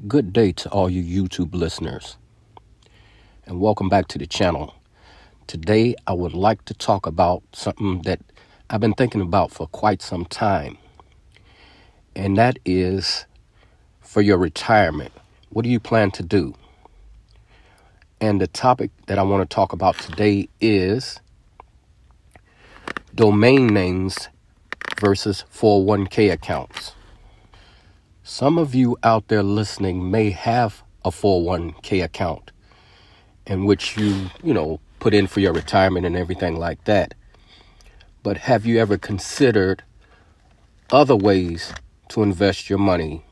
Good day to all you YouTube listeners, and welcome back to the channel. Today, I would like to talk about something that I've been thinking about for quite some time, and that is for your retirement. What do you plan to do? And the topic that I want to talk about today is domain names versus 401k accounts. Some of you out there listening may have a 401k account in which you put in for your retirement and everything like that. But have you ever considered other ways to invest your money,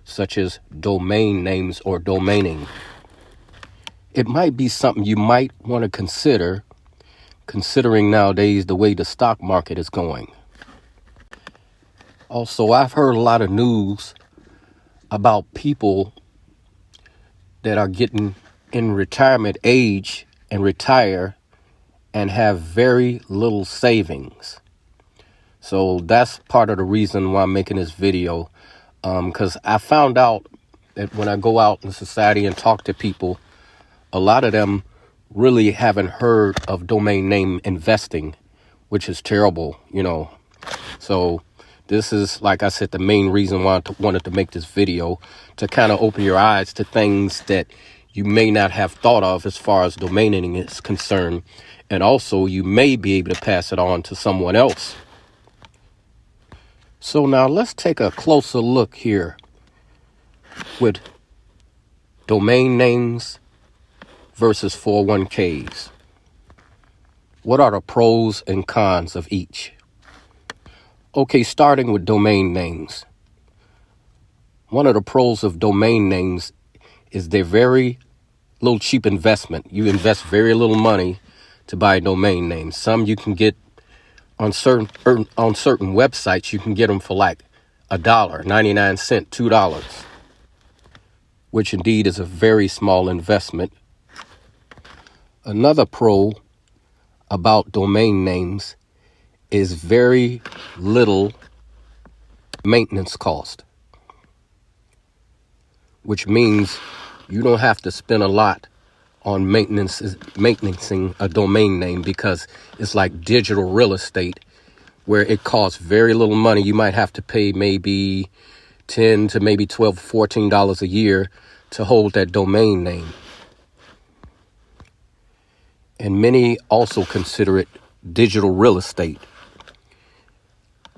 such as domain names or domaining? It might be something you might want to consider, considering nowadays the way the stock market is going. Also, I've heard a lot of news about people that are getting in retirement age and retire and have very little savings. So that's part of the reason why I'm making this video, because I found out that when I go out in society and talk to people, a lot of them really haven't heard of domain name investing, which is terrible, So this is, like I said, the main reason why I wanted to make this video, to kind of open your eyes to things that you may not have thought of as far as domaining is concerned. And also, you may be able to pass it on to someone else. So now let's take a closer look here with domain names versus 401ks. What are the pros and cons of each? Okay, starting with domain names. One of the pros of domain names is they're very little cheap investment. You invest very little money to buy a domain name. Some you can get on certain websites. You can get them for like $1.99, $2, which indeed is a very small investment. Another pro about domain names is very little maintenance cost, which means you don't have to spend a lot on maintaining a domain name, because it's like digital real estate where it costs very little money. You might have to pay maybe $10 to maybe $12, $14 a year to hold that domain name. And many also consider it digital real estate,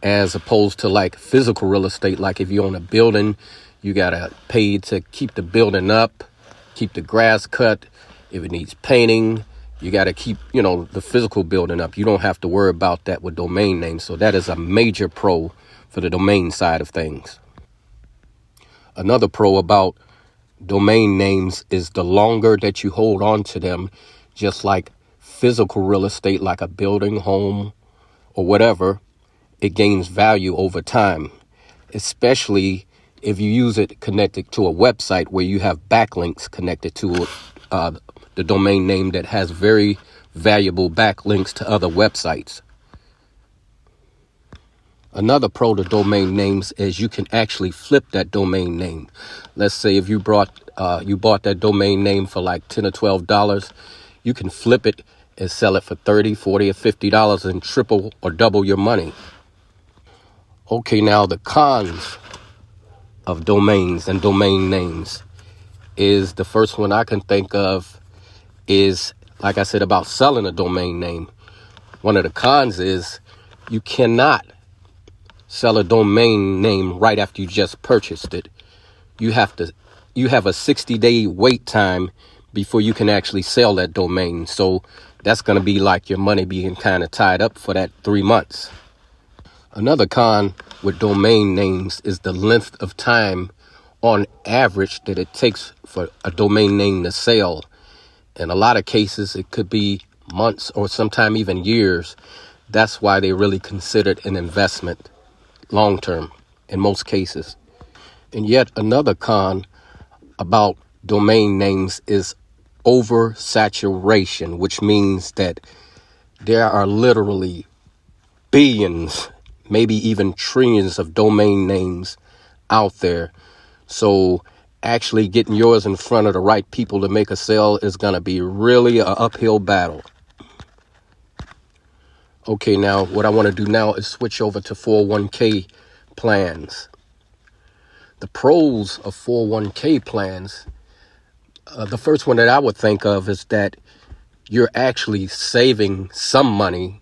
as opposed to like physical real estate. Like if you own a building, you got to pay to keep the building up, keep the grass cut. If it needs painting, you got to keep, the physical building up. You don't have to worry about that with domain names. So that is a major pro for the domain side of things. Another pro about domain names is the longer that you hold on to them, just like physical real estate, like a building, home, or whatever, it gains value over time, especially if you use it connected to a website where you have backlinks connected to the domain name that has very valuable backlinks to other websites. Another pro to domain names is you can actually flip that domain name. Let's say if you bought that domain name for like $10 or $12, you can flip it and sell it for $30, $40, or $50 and triple or double your money. Okay, now the cons of domains and domain names is, the first one I can think of is, like I said, about selling a domain name. One of the cons is you cannot sell a domain name right after you just purchased it. You have a 60-day wait time before you can actually sell that domain. So that's going to be like your money being kind of tied up for that 3 months. Another con with domain names is the length of time on average that it takes for a domain name to sell. In a lot of cases, it could be months or sometime even years. That's why they really consider it an investment long term in most cases. And yet another con about domain names is oversaturation, which means that there are literally billions, maybe even trillions of domain names out there. So actually getting yours in front of the right people to make a sale is going to be really an uphill battle. Okay, now what I want to do now is switch over to 401k plans. The pros of 401k plans, the first one that I would think of is that you're actually saving some money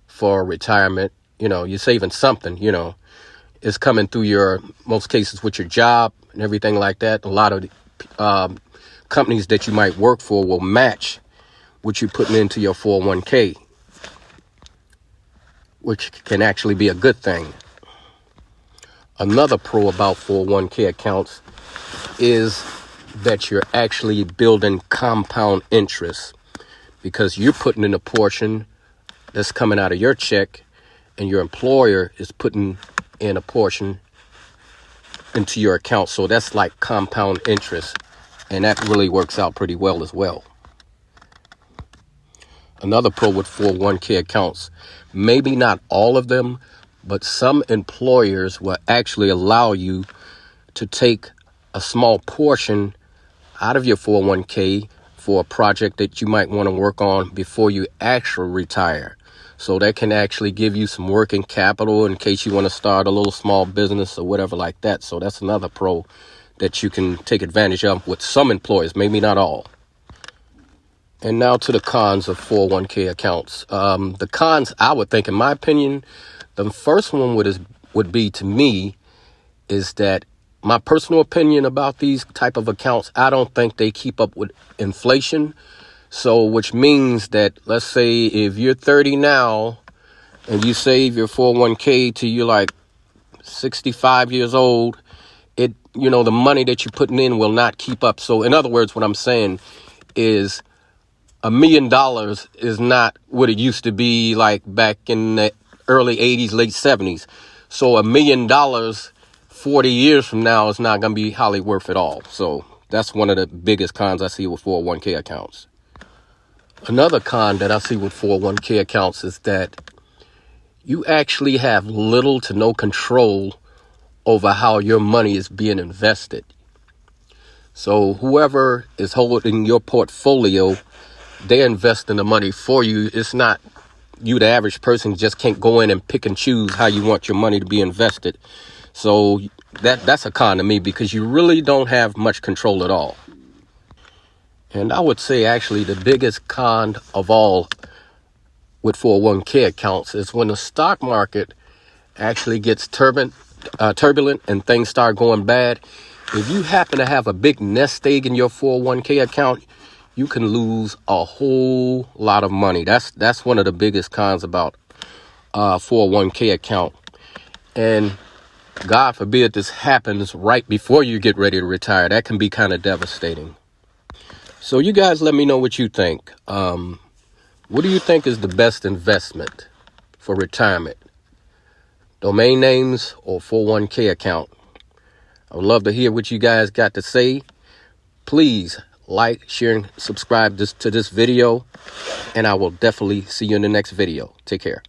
for retirement. You're saving something, it's coming through most cases with your job and everything like that. A lot of companies that you might work for will match what you're putting into your 401k, which can actually be a good thing. Another pro about 401k accounts is that you're actually building compound interest, because you're putting in a portion that's coming out of your check and your employer is putting in a portion into your account. So that's like compound interest, and that really works out pretty well as well. Another pro with 401k accounts, maybe not all of them, but some employers will actually allow you to take a small portion out of your 401k for a project that you might want to work on before you actually retire. So that can actually give you some working capital in case you want to start a little small business or whatever like that. So that's another pro that you can take advantage of with some employers, maybe not all. And now to the cons of 401k accounts. The cons, I would think, in my opinion, the first one would be, to me, is that my personal opinion about these type of accounts, I don't think they keep up with inflation. So which means that, let's say if you're 30 now and you save your 401k till you're like 65 years old, the money that you're putting in will not keep up. So in other words, what I'm saying is $1 million is not what it used to be like back in the early 80s, late 70s. So $1 million 40 years from now is not going to be highly worth it all. So that's one of the biggest cons I see with 401k accounts. Another con that I see with 401k accounts is that you actually have little to no control over how your money is being invested. So whoever is holding your portfolio, they're investing the money for you. It's not you, the average person, just can't go in and pick and choose how you want your money to be invested. So that's a con to me, because you really don't have much control at all. And I would say actually the biggest con of all with 401k accounts is when the stock market actually gets turbulent and things start going bad. If you happen to have a big nest egg in your 401k account, you can lose a whole lot of money. That's one of the biggest cons about 401k account. And God forbid this happens right before you get ready to retire. That can be kind of devastating. So you guys let me know what you think. What do you think is the best investment for retirement? Domain names or 401k account? I would love to hear what you guys got to say. Please like, share, and subscribe to this video. And I will definitely see you in the next video. Take care.